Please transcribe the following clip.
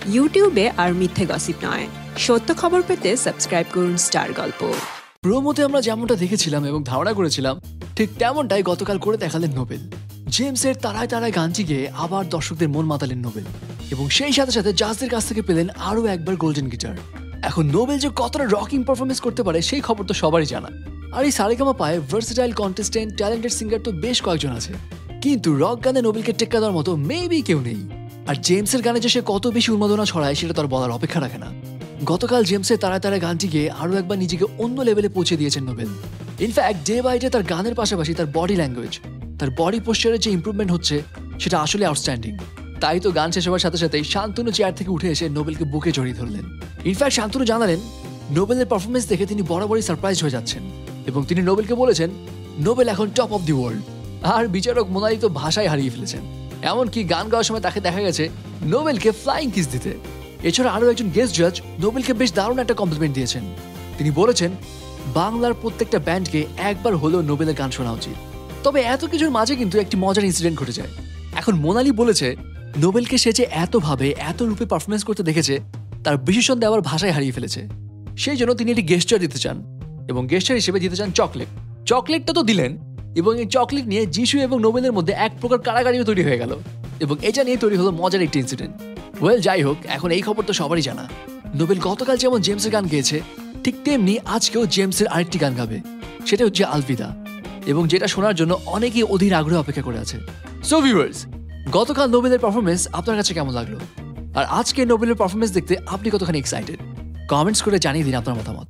ইউটিউবে আর মিথ্যে গসিপ নয়, সত্য খবর পেতে সাবস্ক্রাইব করুন স্টার গল্প। প্রোমোতে আমরা যেমনটা দেখেছিলাম এবং ধারণা করেছিলাম ঠিক তেমনটাই গতকাল করে দেখালেন নোবেল। জেমসের তারায় তারায় গানটি গেয়ে আবার দর্শকদের মন মাতালেন নোবেল এবং সেই সাথে সাথে জাজদের কাছ থেকে পেলেন আরও একবার গোল্ডেন গিটার। এখন নোবেল যে কতটা রকিং পারফরমেন্স করতে পারে সেই খবর তো সবারই জানা। আর এই সারেগামাপায় ভার্সেটাইল কন্টেস্টেন্ট ট্যালেন্টেড সিঙ্গার তো বেশ কয়েকজন আছে, কিন্তু রক গানে নোবেলকে টেক্কা দেওয়ার মতো মেবি কেউ নেই। আর জেমসের গানে যে সে কত বেশি উন্মাদনা ছড়ায় সেটা তার বলার অপেক্ষা রাখে না। গতকাল জেমসের তারায় তারায় গানটি গিয়ে আরও একবার নিজেকে অন্য লেভেলে পৌঁছে দিয়েছেন Noble. In fact day by day তার গানের পাশাপাশি তার বডি ল্যাঙ্গুয়েজ, তার বডি পোশ্চারের যে ইম্প্রুভমেন্ট হচ্ছে সেটা আসলে আউটস্ট্যান্ডিং। তাই তো গান শেষ হওয়ার সাথে সাথেই শান্তনু চেয়ার থেকে উঠে এসে নোবেলকে বুকে জড়িয়ে ধরলেন। ইনফ্যাক্ট শান্তনু জানালেন নোবেলের পারফরমেন্স দেখে তিনি বরাবরই সারপ্রাইজ হয়ে যাচ্ছেন এবং তিনি নোবেলকে বলেছেন নোবেল এখন টপ অফ দি ওয়ার্ল্ড। আর বিচারক মোনালি তো ভাষায় হারিয়ে ফেলেছেন, এমনকি গান গাওয়ার সময় তাকে দেখা গেছে নোবেলকে ফ্লাইং কিস দিতে। এছাড়া আরও একজন গেস্ট জাজ নোবেলকে বেশ দারুণ একটা কমপ্লিমেন্ট দিয়েছেন। তিনি বলেছেন বাংলার প্রত্যেকটা ব্যান্ডকে একবার হলেও নোবেলের গান শোনা উচিত। তবে এত কিছুর মাঝে কিন্তু একটি মজার ইনসিডেন্ট ঘটে যায়। এখন মোনালি বলেছে নোবেলকে সে যে এতভাবে এত রূপে পারফরমেন্স করতে দেখেছে তার বিশেষণ দেওয়ার ভাষায় হারিয়ে ফেলেছে। সেই জন্য তিনি একটি গেস্টার দিতে চান এবং গেস্টার হিসেবে দিতে চান চকলেট। চকলেটটা তো দিলেন এবং এই চকলেট নিয়ে যিশু এবং নোবেলের মধ্যে এক প্রকার কারাগারিও তৈরি হয়ে গেল এবং এটা নিয়ে তৈরি হলো মজার একটি ইনসিডেন্ট। ওয়েল, যাই হোক, এখন এই খবর তো সবারই জানা। নোবেল গতকাল যেমন জেমসের গান গেয়েছে ঠিক তেমনি আজকেও জেমসের আরেকটি গান গাবে, সেটা হচ্ছে আলভিদা, এবং যেটা শোনার জন্য অনেকেই অধীর আগ্রহে অপেক্ষা করে আছে। সো ভিউয়ার্স, গতকাল নোবেলের পারফরমেন্স আপনার কাছে কেমন লাগলো? আর আজকে নোবেলের পারফরমেন্স দেখতে আপনি কতখানি এক্সাইটেড? কমেন্টস করে জানিয়ে দিন আপনার মতামত।